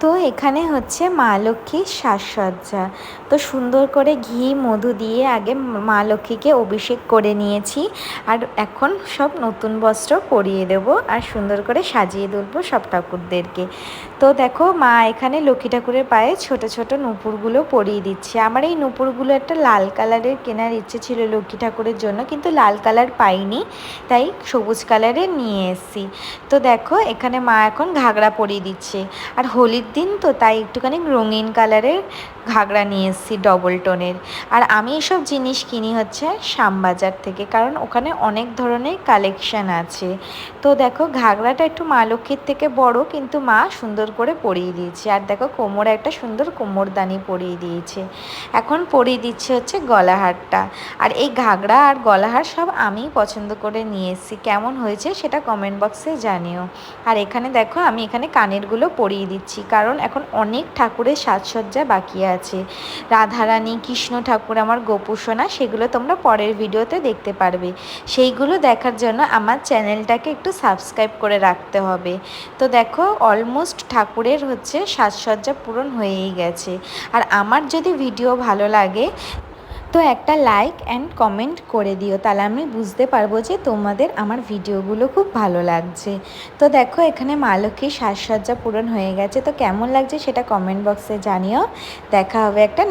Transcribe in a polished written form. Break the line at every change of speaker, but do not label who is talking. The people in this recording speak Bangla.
তো এখানে হচ্ছে মা লক্ষ্মীর সাজসজ্জা। তো সুন্দর করে ঘি মধু দিয়ে আগে মা লক্ষ্মীকে অভিষেক করে নিয়েছি, আর এখন সব নতুন বস্ত্র পরিয়ে দেবো আর সুন্দর করে সাজিয়ে তুলবো সব ঠাকুরদেরকে। তো দেখো মা এখানে লক্ষ্মী ঠাকুরের পায়ে ছোট ছোট নূপুরগুলো পরিয়ে দিচ্ছে। আমার এই নূপুরগুলো একটা লাল কালারের কেনার ইচ্ছে ছিল লক্ষ্মী ঠাকুরের জন্য, কিন্তু লাল কালার পাইনি, তাই সবুজ কালারের নিয়ে এসেছি। তো দেখো এখানে মা এখন ঘাগরা পরিয়ে দিচ্ছে, আর হোলির দিন তো তাই একটুখানি রঙিন কালারের ঘাগরা নিয়ে এসেছি ডবল টোনের। আর আমি এসব জিনিস কিনি হচ্ছে শ্যামবাজার থেকে, কারণ ওখানে অনেক ধরনের কালেকশান আছে। তো দেখো ঘাগরাটা একটু মা লক্ষ্মীর থেকে বড়, কিন্তু মা সুন্দর করে পরিয়ে দিয়েছে। আর দেখো কোমরে একটা সুন্দর কোমরদানি পরিয়ে দিয়েছে। এখন পরিয়ে দিচ্ছে হচ্ছে গলাহারটা। আর এই ঘাগরা আর গলাহার সব আমি পছন্দ করে নিয়ে এসেছি, কেমন হয়েছে সেটা কমেন্ট বক্সে জানিও। আর এখানে দেখো আমি এখানে কানেরগুলো পরিয়ে দিচ্ছি, কারণ এখন অনেক ঠাকুরের সাজসজ্জা বাকি আছে। রাধারানী, কৃষ্ণ ঠাকুর, আমার গোপুসোনা, সেগুলো তোমরা পরের ভিডিওতে দেখতে পারবে। সেইগুলো দেখার জন্য আমার চ্যানেলটাকে একটু সাবস্ক্রাইব করে রাখতে হবে। তো দেখো অলমোস্ট ঠাকুরের হচ্ছে সাজসজ্জা পূরণ হয়েই গেছে। আর আমার যদি ভিডিও ভালো লাগে তো একটা লাইক অ্যান্ড কমেন্ট করে দিও, তাহলে আমি বুঝতে পারবো যে তোমাদের আমার ভিডিওগুলো খুব ভালো লাগছে। তো দেখো এখানে মা লক্ষ্মীর সাজসজ্জা পূরণ হয়ে গেছে। তো কেমন লাগছে সেটা কমেন্ট বক্সে জানিও। দেখা হবে একটা